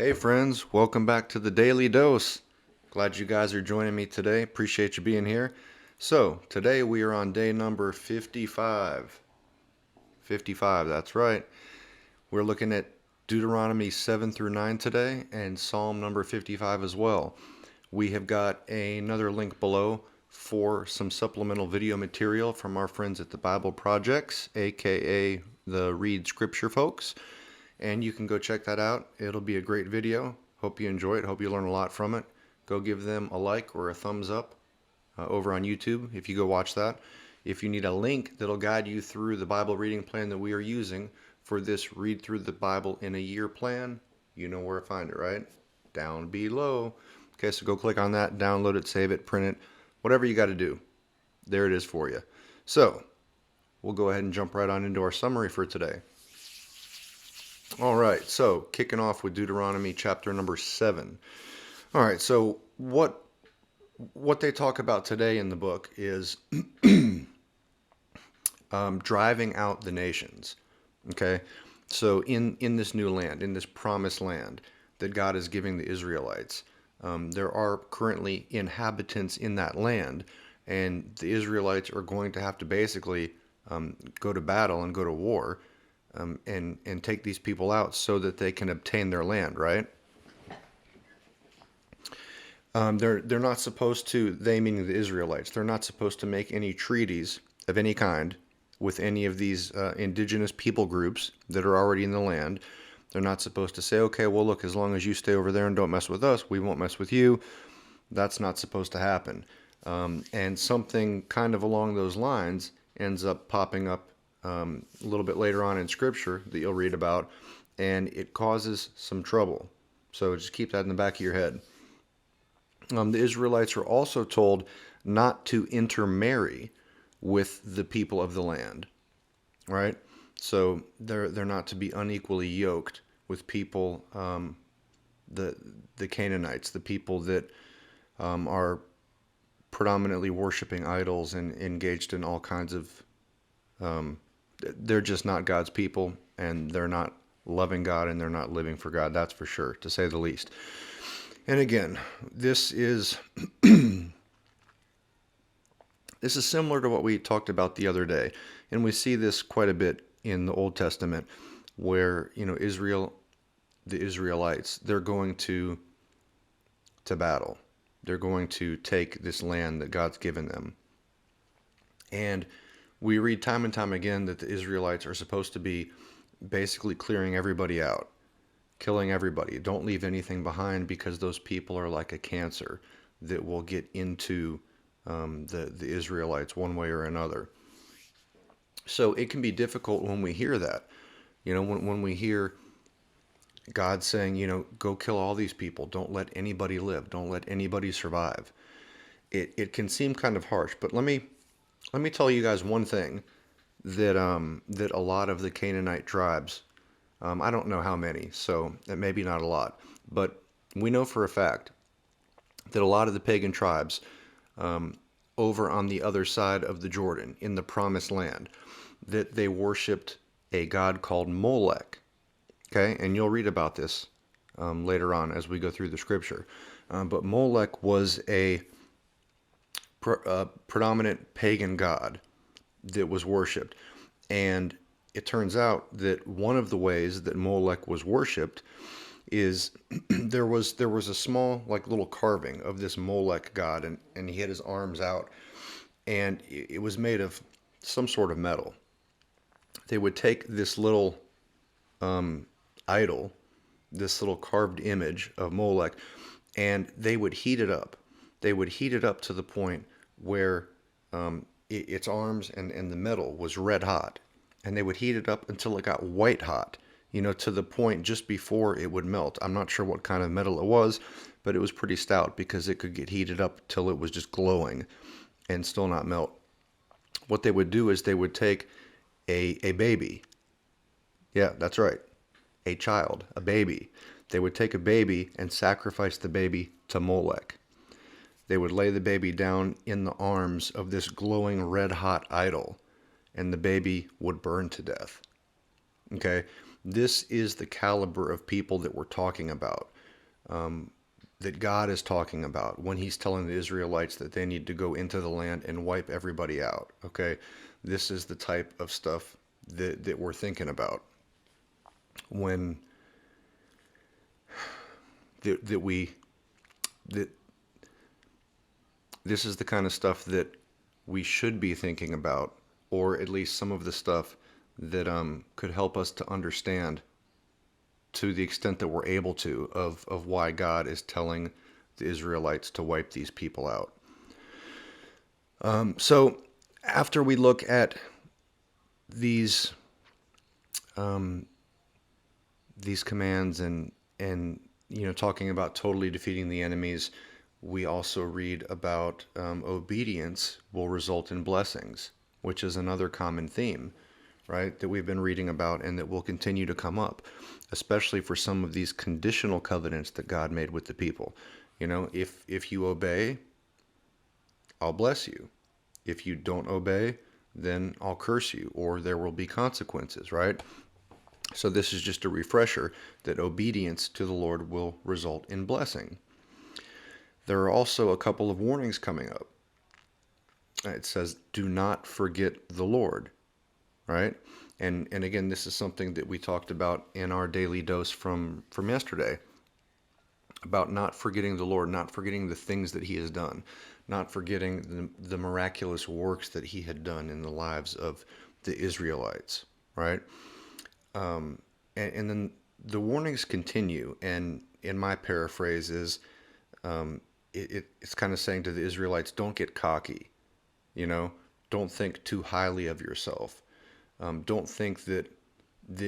Hey friends, welcome back to the Daily Dose. Glad you guys are joining me today. Appreciate you being here. So, today we are on day number 55. 55, that's right. We're looking at Deuteronomy 7 through 9 today and Psalm number 55 as well. We have got another link below for some supplemental video material from our friends at the Bible Projects, aka the Read Scripture folks. And you can go check that out. It'll be a great video. Hope you enjoy it. Hope you learn a lot from it. Go give them a like or a thumbs up over on YouTube if you go watch that. If you need a link that'll guide you through the Bible reading plan that we are using for this Read Through the Bible in a Year plan, you know where to find it, right? Down below. Okay, so go click on that, download it, save it, print it, whatever you got to do. There it is for you. So, we'll go ahead and jump right on into our summary for today. All right, so kicking off with Deuteronomy chapter number 7. All right, so what they talk about today in the book is driving out the nations. Okay, so in this new land, in this promised land that God is giving the Israelites, there are currently inhabitants in that land, and the Israelites are going to have to basically go to battle and go to war. And take these people out so that they can obtain their land, right? They're not supposed to, they meaning the Israelites, they're not supposed to make any treaties of any kind with any of these indigenous people groups that are already in the land. They're not supposed to say, okay, well, look, as long as you stay over there and don't mess with us, we won't mess with you. That's not supposed to happen. And something kind of along those lines ends up popping up a little bit later on in Scripture that you'll read about, and it causes some trouble. So just keep that in the back of your head. The Israelites are also told not to intermarry with the people of the land, right? So they're not to be unequally yoked with people, the Canaanites, the people that are predominantly worshiping idols and engaged in all kinds of they're just not God's people, and they're not loving God, and they're not living for God. That's for sure, to say the least. And again, this is this is similar to what we talked about the other day, and we see this quite a bit in the Old Testament, where Israel, the Israelites, they're going to battle. They're going to take this land that God's given them, and we read time and time again that the Israelites are supposed to be basically clearing everybody out, killing everybody. Don't leave anything behind, because those people are like a cancer that will get into the Israelites one way or another. So it can be difficult when we hear that. When we hear God saying, go kill all these people. Don't let anybody live. Don't let anybody survive. It can seem kind of harsh, but let me tell you guys one thing that that a lot of the Canaanite tribes, I don't know how many, so it may be not a lot, but we know for a fact that a lot of the pagan tribes over on the other side of the Jordan, in the Promised Land, that they worshipped a god called Molech. Okay, and you'll read about this later on as we go through the scripture. But Molech was a predominant pagan god that was worshipped. And it turns out that one of the ways that Molech was worshipped is there was a small, like, little carving of this Molech god, and he had his arms out, and it was made of some sort of metal. They would take this little idol, this little carved image of Molech, and they would heat it up. They would heat it up to the point where its arms and the metal was red hot. And they would heat it up until it got white hot, to the point just before it would melt. I'm not sure what kind of metal it was, but it was pretty stout, because it could get heated up till it was just glowing and still not melt. What they would do is they would take a baby. Yeah, that's right. A child, a baby. They would take a baby and sacrifice the baby to Molech. They would lay the baby down in the arms of this glowing red hot idol, and the baby would burn to death. Okay? This is the caliber of people that we're talking about, that God is talking about when he's telling the Israelites that they need to go into the land and wipe everybody out. Okay, this is the type of stuff that we're thinking about when that we that this is the kind of stuff that we should be thinking about, or at least some of the stuff that could help us to understand, to the extent that we're able to, of why God is telling the Israelites to wipe these people out. So after we look at these these commands and talking about totally defeating the enemies, we also read about obedience will result in blessings, which is another common theme, right, that we've been reading about and that will continue to come up, especially for some of these conditional covenants that God made with the people. If you obey, I'll bless you. If you don't obey, then I'll curse you, or there will be consequences, right? So this is just a refresher that obedience to the Lord will result in blessing. There are also a couple of warnings coming up. It says, do not forget the Lord, right? And again, this is something that we talked about in our daily dose from yesterday, about not forgetting the Lord, not forgetting the things that he has done, not forgetting the miraculous works that he had done in the lives of the Israelites, right? And then the warnings continue, and in my paraphrase is, it's kind of saying to the Israelites, don't get cocky, don't think too highly of yourself. Don't think that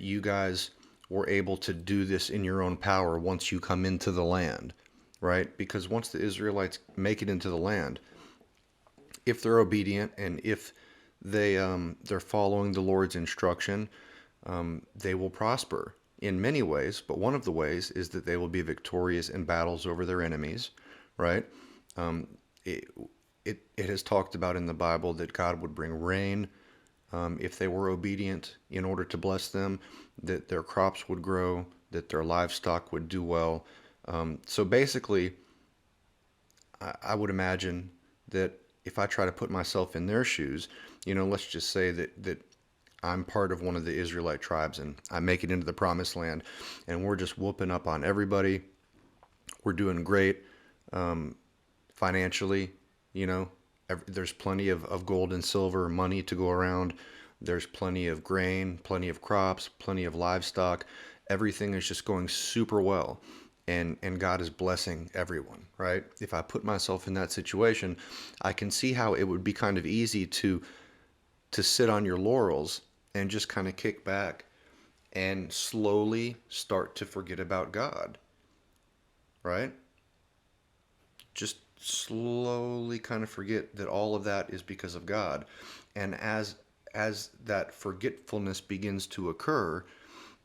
you guys were able to do this in your own power once you come into the land, right? Because once the Israelites make it into the land, if they're obedient and if they're following the Lord's instruction, they will prosper in many ways. But one of the ways is that they will be victorious in battles over their enemies, right? It, it has talked about in the Bible that God would bring rain if they were obedient in order to bless them, that their crops would grow, that their livestock would do well. So basically, I would imagine that if I try to put myself in their shoes, let's just say that I'm part of one of the Israelite tribes and I make it into the promised land and we're just whooping up on everybody. We're doing great financially, there's plenty of gold and silver, money to go around. There's plenty of grain, plenty of crops, plenty of livestock. Everything is just going super well. And God is blessing everyone, right? If I put myself in that situation, I can see how it would be kind of easy to sit on your laurels and just kind of kick back and slowly start to forget about God, right? Just slowly kind of forget that all of that is because of God. And as that forgetfulness begins to occur,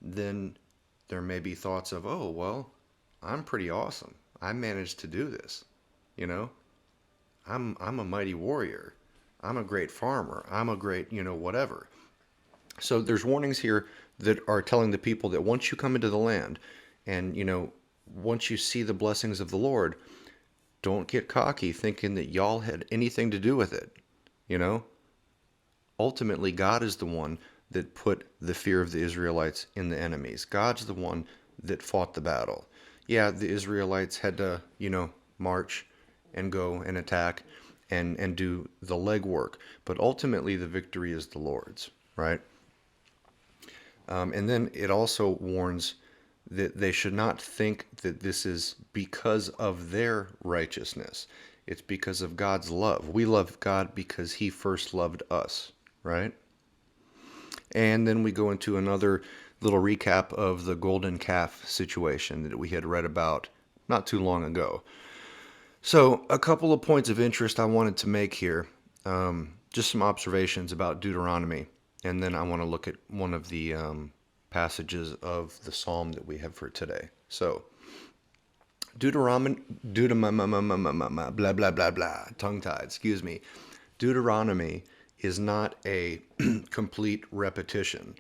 then there may be thoughts of, oh, well, I'm pretty awesome. I managed to do this. I'm a mighty warrior. I'm a great farmer. I'm a great, whatever. So there's warnings here that are telling the people that once you come into the land and, once you see the blessings of the Lord, don't get cocky thinking that y'all had anything to do with it. Ultimately, God is the one that put the fear of the Israelites in the enemies. God's the one that fought the battle. Yeah, the Israelites had to, march and go and attack and do the legwork. But ultimately, the victory is the Lord's, right? And then it also warns that they should not think that this is because of their righteousness. It's because of God's love. We love God because he first loved us, right? And then we go into another little recap of the golden calf situation that we had read about not too long ago. So a couple of points of interest I wanted to make here. Just some observations about Deuteronomy. And then I want to look at one of the passages of the psalm that we have for today. So, Deuteronomy, blah, blah, blah, blah, tongue-tied, excuse me. Deuteronomy is not a complete repetition.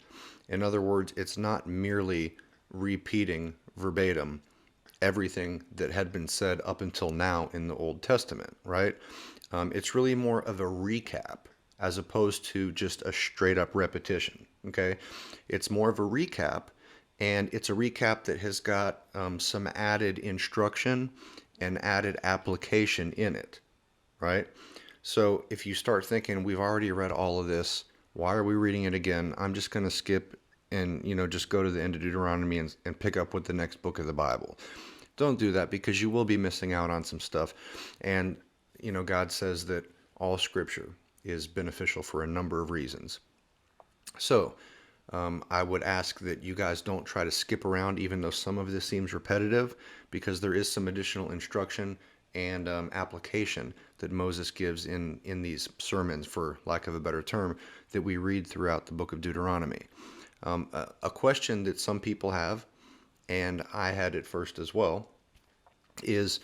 In other words, it's not merely repeating verbatim everything that had been said up until now in the Old Testament, right? It's really more of a recap as opposed to just a straight up repetition, okay? It's more of a recap, and it's a recap that has got some added instruction and added application in it, right? So if you start thinking, we've already read all of this, why are we reading it again? I'm just going to skip and, just go to the end of Deuteronomy and pick up with the next book of the Bible. Don't do that, because you will be missing out on some stuff. And, God says that all scripture is beneficial for a number of reasons. So, I would ask that you guys don't try to skip around, even though some of this seems repetitive, because there is some additional instruction and application that Moses gives in these sermons, for lack of a better term, that we read throughout the book of Deuteronomy. A question that some people have, and I had it first as well, is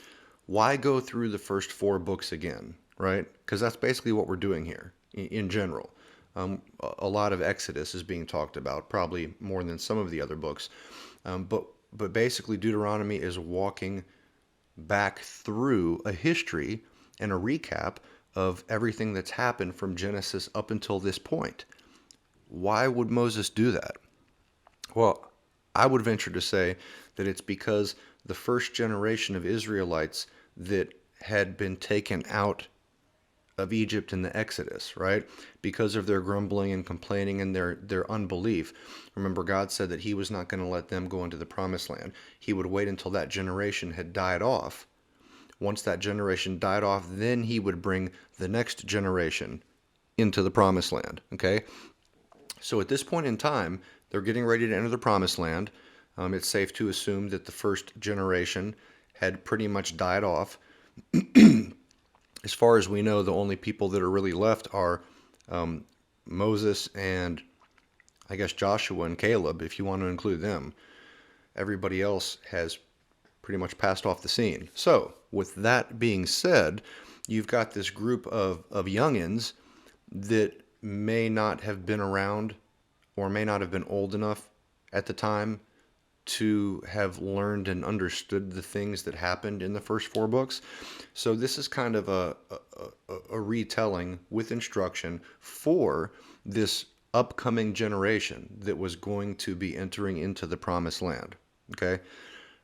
why go through the first 4 books again, right? Because that's basically what we're doing here in general. A lot of Exodus is being talked about, probably more than some of the other books. But basically, Deuteronomy is walking back through a history and a recap of everything that's happened from Genesis up until this point. Why would Moses do that? Well, I would venture to say that it's because the first generation of Israelites that had been taken out of Egypt in the Exodus, right? Because of their grumbling and complaining and their unbelief. Remember, God said that he was not going to let them go into the promised land. He would wait until that generation had died off. Once that generation died off, then he would bring the next generation into the promised land, okay? So at this point in time, they're getting ready to enter the promised land. It's safe to assume that the first generation had pretty much died off. As far as we know, the only people that are really left are Moses and, I guess, Joshua and Caleb, if you want to include them. Everybody else has pretty much passed off the scene. So, with that being said, you've got this group of youngins that may not have been around or may not have been old enough at the time to have learned and understood the things that happened in the first 4 books. So this is kind of a retelling with instruction for this upcoming generation that was going to be entering into the promised land. Okay?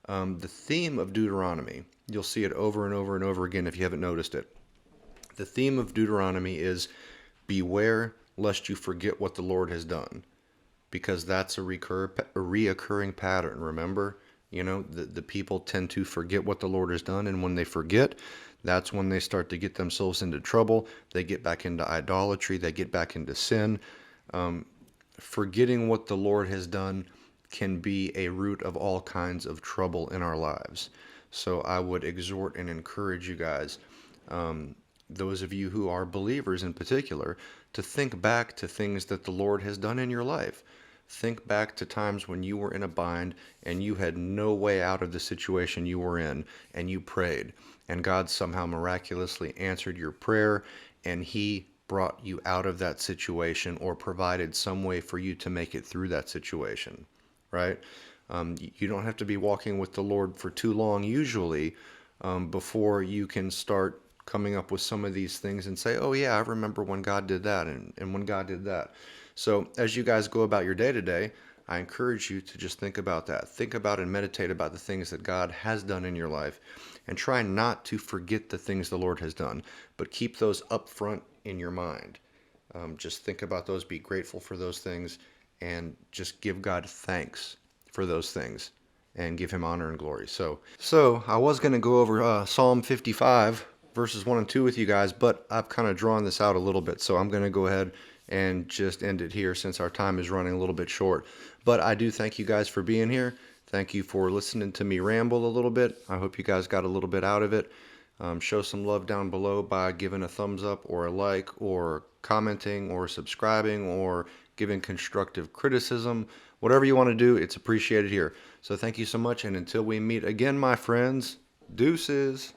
The theme of Deuteronomy, you'll see it over and over and over again if you haven't noticed it. The theme of Deuteronomy is beware lest you forget what the Lord has done. Because that's a reoccurring pattern, remember? The people tend to forget what the Lord has done, and when they forget, that's when they start to get themselves into trouble. They get back into idolatry, they get back into sin. Forgetting what the Lord has done can be a root of all kinds of trouble in our lives. So I would exhort and encourage you guys, those of you who are believers in particular, to think back to things that the Lord has done in your life. Think back to times when you were in a bind and you had no way out of the situation you were in, and you prayed, and God somehow miraculously answered your prayer, and he brought you out of that situation or provided some way for you to make it through that situation, right? You don't have to be walking with the Lord for too long usually before you can start coming up with some of these things and say, oh yeah, I remember when God did that and when God did that. So as you guys go about your day to day, I encourage you to just think about that. Think about and meditate about the things that God has done in your life, and try not to forget the things the Lord has done, but keep those up front in your mind. Just think about those, be grateful for those things, and just give God thanks for those things and give him honor and glory. So I was going to go over Psalm 55 verses 1 and 2 with you guys, but I've kind of drawn this out a little bit, so I'm going to go ahead and just end it here since our time is running a little bit short. But I do thank you guys for being here. Thank you for listening to me ramble a little bit. I hope you guys got a little bit out of it. Show some love down below by giving a thumbs up or a like or commenting or subscribing or giving constructive criticism. Whatever you want to do, it's appreciated here. So thank you so much, and until we meet again, my friends, deuces.